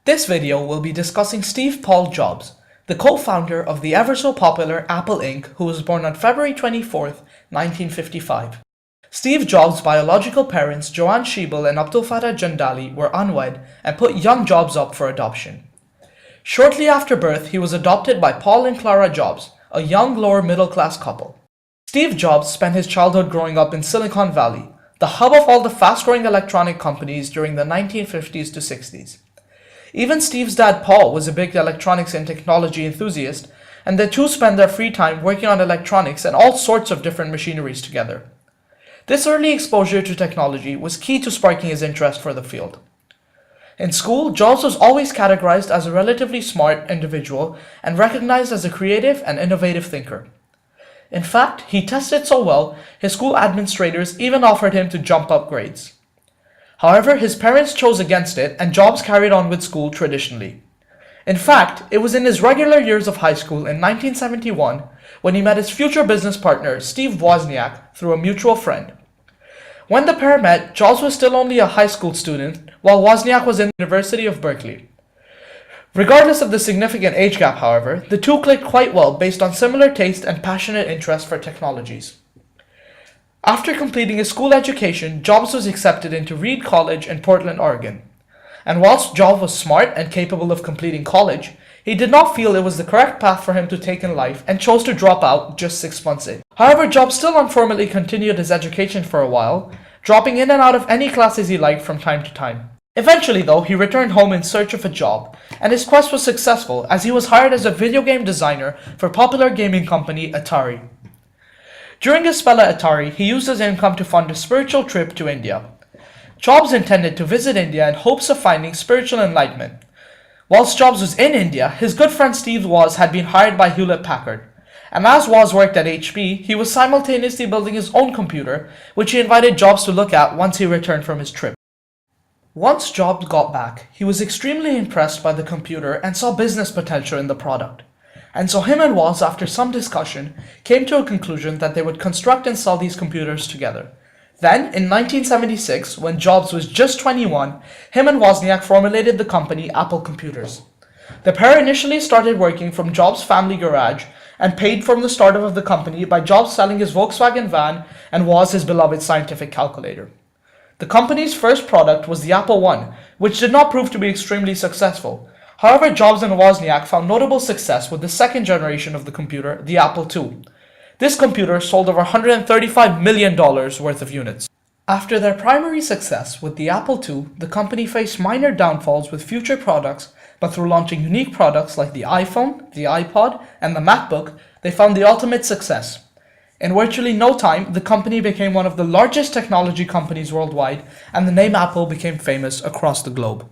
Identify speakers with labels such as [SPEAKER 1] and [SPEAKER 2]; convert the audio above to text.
[SPEAKER 1] This video will be discussing Steve Paul Jobs, the co-founder of the ever-so-popular Apple Inc., who was born on February 24th, 1955. Steve Jobs' biological parents, Joanne Schiebel and Abdul Fattah Jandali, were unwed and put young Jobs up for adoption. Shortly after birth, he was adopted by Paul and Clara Jobs, a young lower-middle-class couple. Steve Jobs spent his childhood growing up in Silicon Valley, the hub of all the fast-growing electronic companies during the 1950s to 60s. Even Steve's dad, Paul, was a big electronics and technology enthusiast, and the two spent their free time working on electronics and all sorts of different machineries together. This early exposure to technology was key to sparking his interest for the field. In school, Jobs was always categorized as a relatively smart individual and recognized as a creative and innovative thinker. In fact, he tested so well, his school administrators even offered him to jump up grades. However, his parents chose against it, and Jobs carried on with school traditionally. In fact, it was in his regular years of high school in 1971 when he met his future business partner, Steve Wozniak, through a mutual friend. When the pair met, Jobs was still only a high school student, while Wozniak was in the University of Berkeley. Regardless of the significant age gap, however, the two clicked quite well based on similar taste and passionate interest for technologies. After completing his school education, Jobs was accepted into Reed College in Portland, Oregon. And whilst Jobs was smart and capable of completing college, he did not feel it was the correct path for him to take in life and chose to drop out just 6 months in. However, Jobs still informally continued his education for a while, dropping in and out of any classes he liked from time to time. Eventually, though, he returned home in search of a job, and his quest was successful as he was hired as a video game designer for popular gaming company Atari. During his spell at Atari, he used his income to fund a spiritual trip to India. Jobs intended to visit India in hopes of finding spiritual enlightenment. Whilst Jobs was in India, his good friend Steve Woz had been hired by Hewlett-Packard, and as Woz worked at HP, he was simultaneously building his own computer, which he invited Jobs to look at once he returned from his trip. Once Jobs got back, he was extremely impressed by the computer and saw business potential in the product. And so him and Woz, after some discussion, came to a conclusion that they would construct and sell these computers together. Then, in 1976, when Jobs was just 21, him and Wozniak formulated the company Apple Computers. The pair initially started working from Jobs' family garage and paid from the startup of the company by Jobs selling his Volkswagen van and Woz his beloved scientific calculator. The company's first product was the Apple I, which did not prove to be extremely successful. However, Jobs and Wozniak found notable success with the second generation of the computer, the Apple II. This computer sold over $135 million worth of units. After their primary success with the Apple II, the company faced minor downfalls with future products, but through launching unique products like the iPhone, the iPod, and the MacBook, they found the ultimate success. In virtually no time, the company became one of the largest technology companies worldwide, and the name Apple became famous across the globe.